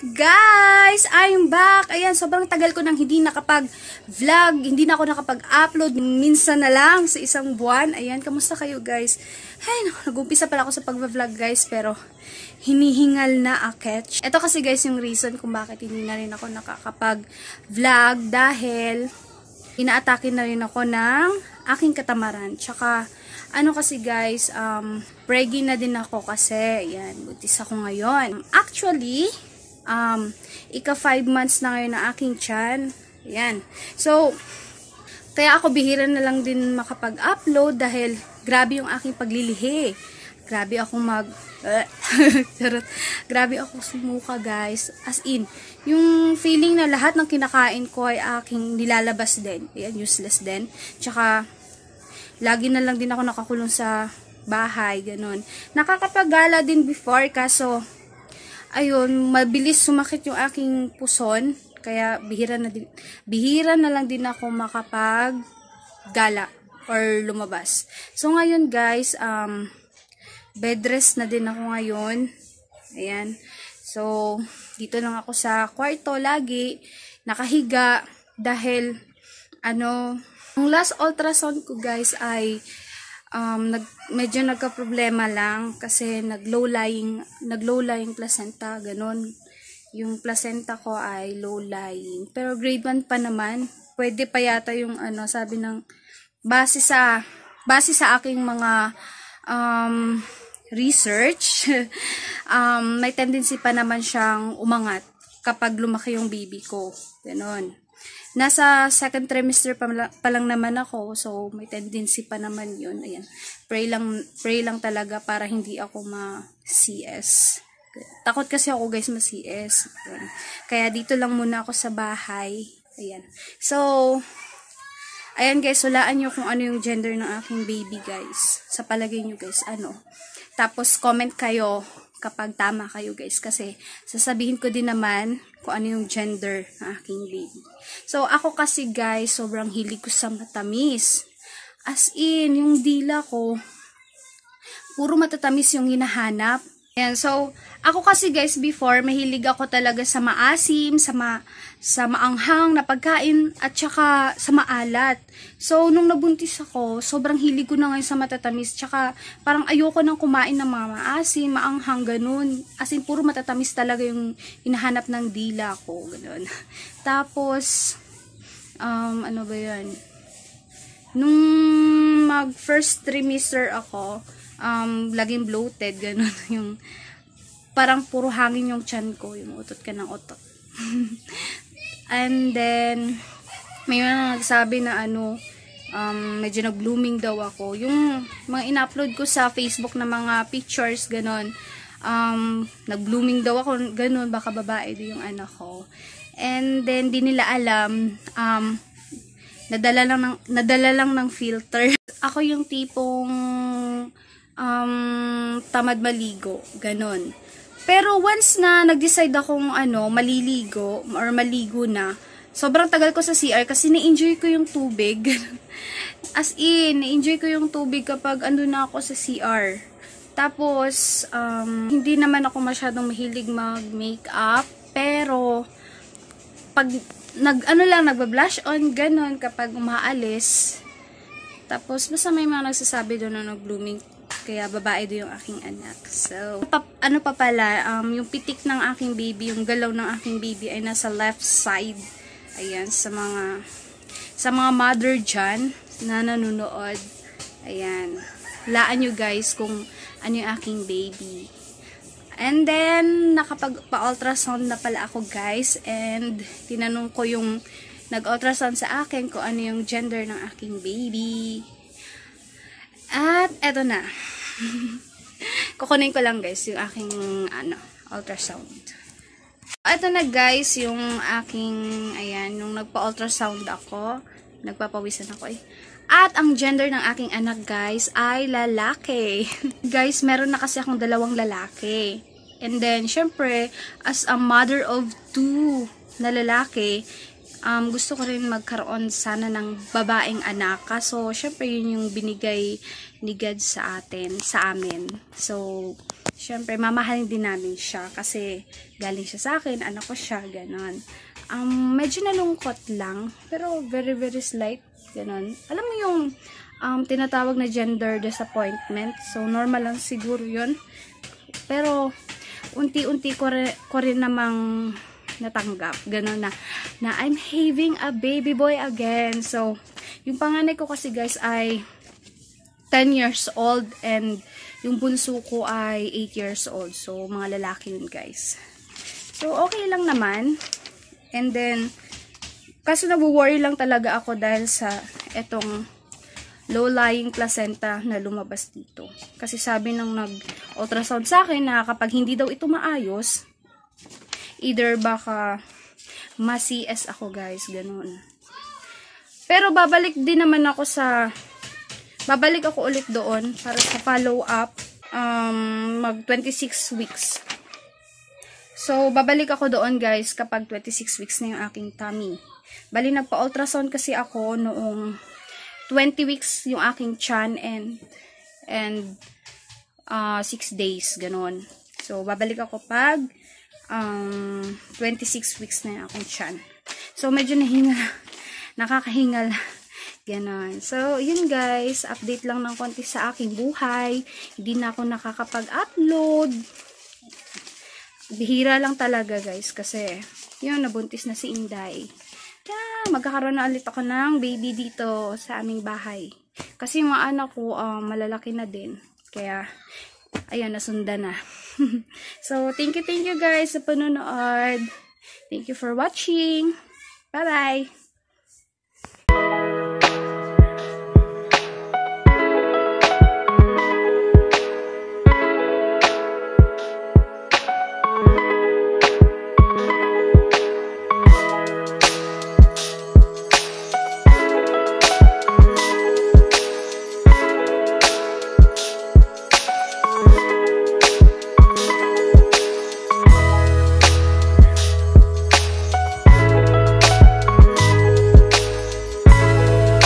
Guys, I'm back. Ayan, sobrang tagal ko nang hindi nakapag-vlog, hindi na ako nakapag-upload. Minsan na lang sa isang buwan. Ayan, kamusta kayo guys? Ay, nag-umpisa pala ako sa pag-vlog guys, pero hinihingal na aketch. Ito kasi guys yung reason kung bakit hindi na rin ako nakakapag-vlog dahil inaatake na rin ako ng aking katamaran. Tsaka, ano kasi guys, preggy na din ako kasi, ayan, buntis ako ngayon. Actually, ika 5 months na ngayon na aking tiyan. Ayan. So, kaya ako bihira na lang din makapag-upload dahil grabe yung aking paglilihi. Grabe ako grabe ako sumuka guys. As in, yung feeling na lahat ng kinakain ko ay aking nilalabas din. Ayan, useless din. Tsaka, lagi na lang din ako nakakulong sa bahay, ganun. Nakakapagala din before, kaso, ayun, mabilis sumakit yung aking puson, kaya bihira na lang din ako makapag-gala or lumabas. So, ngayon guys, bed rest na din ako ngayon. Ayan. So, dito lang ako sa kwarto lagi, nakahiga, dahil, ang last ultrasound ko guys ay medyo nagka-problema lang kasi nag-low-lying placenta, ganun. Yung placenta ko ay low-lying. Pero grade 1 pa naman. Pwede pa yata yung sabi ng base sa aking mga research, may tendency pa naman siyang umangat kapag lumaki yung baby ko. Ganun. Nasa second trimester pa lang naman ako, so may tendency pa naman yun. Ayan. Pray lang talaga para hindi ako ma-CS. Takot kasi ako guys ma-CS. Kaya dito lang muna ako sa bahay. Ayan. So, ayan guys, hulaan nyo kung ano yung gender ng aking baby guys. Sa palagay nyo guys, ano. Tapos comment kayo kapag tama kayo guys, kasi sasabihin ko din naman kung ano yung gender ng aking baby. So, ako kasi guys, sobrang hilig ko sa matamis. As in, yung dila ko, puro matatamis yung hinahanap. Ayan, so, ako kasi guys, before, mahilig ako talaga sa maasim, sa maanghang na pagkain, at saka sa maalat. So, nung nabuntis ako, sobrang hilig ko na ngayon sa matatamis, tsaka parang ayoko nang kumain ng mga maasim, maanghang, ganun. As in, puro matatamis talaga yung hinahanap ng dila ko, ganun. Tapos, ano ba yan? Nung mag-first trimester ako, laging bloated, ganun, yung parang puro hangin yung tiyan ko, yung utot ka ng utot. And then, may mga nagsabi na medyo nag-blooming daw ako. Yung mga in-upload ko sa Facebook na mga pictures, ganun, nag-blooming daw ako, ganun, baka babae din yung anak ko. And then, di nila alam, nadala lang ng filter. Ako yung tipong tamad maligo, ganun. Pero once na nag-decide akong maliligo or maligo na, sobrang tagal ko sa CR kasi na-enjoy ko yung tubig. As in, na-enjoy ko yung tubig kapag ando na ako sa CR. Tapos, hindi naman ako masyadong mahilig mag-makeup, pero pag nagba-blush on, ganun, kapag umaalis. Tapos, basta may mga nagsasabi doon na nag-blooming, kaya babae doon yung aking anak. So, yung pitik ng aking baby, yung galaw ng aking baby ay nasa left side. Ayan, sa mga mother dyan na nanonood. Ayan. Laan nyo guys kung ano yung aking baby. And then, nakapagpa-ultrasound na pala ako guys. And, tinanong ko yung nag-ultrasound sa akin kung ano yung gender ng aking baby. At, eto na. Kukunin ko lang guys yung aking ultrasound. Eto na guys yung aking, ayan, yung nagpa-ultrasound ako. Nagpapawisan ako eh. At ang gender ng aking anak guys ay lalaki. Guys, meron na kasi akong 2 lalaki. And then, syempre, as a mother of 2 na lalaki, gusto ko rin magkaroon sana ng babaeng anak. Kaso, syempre, yun yung binigay ni God sa amin. So, syempre, mamahalin din namin siya kasi galing siya sa akin, anak ko siya, ganon. Medyo nalungkot lang, pero very, very slight, ganon. Alam mo yung tinatawag na gender disappointment, so normal lang siguro yun. Pero, unti-unti ko rin namang natanggap, ganon na I'm having a baby boy again. So, yung panganay ko kasi guys ay 10 years old and yung bunso ko ay 8 years old. So, mga lalaki yun guys. So, okay lang naman. And then, kaso nabu-worry lang talaga ako dahil sa etong low-lying placenta na lumabas dito. Kasi sabi ng nag-ultrasound sa akin na kapag hindi daw ito maayos, either baka ma-CS ako guys, ganun. Pero babalik ako ulit doon para sa follow-up, mag 26 weeks. So, babalik ako doon guys kapag 26 weeks na yung aking tummy. Bali, nagpa-ultrasound kasi ako noong 20 weeks yung aking tiyan and 6 days, ganun. So, babalik ako pag 26 weeks na yung aking tiyan. So, medyo nakakahingal. Ganon. So, yun guys. Update lang ng konti sa aking buhay. Hindi na ako nakakapag-upload. Bihira lang talaga guys. Kasi, yun, nabuntis na si Inday. Kaya, magkakaroon na ulit ako ng baby dito sa aming bahay. Kasi yung mga anak ko, malalaki na din. Kaya, ayan, nasunda na. So, thank you guys sa panonood. Thank you for watching. Bye-bye!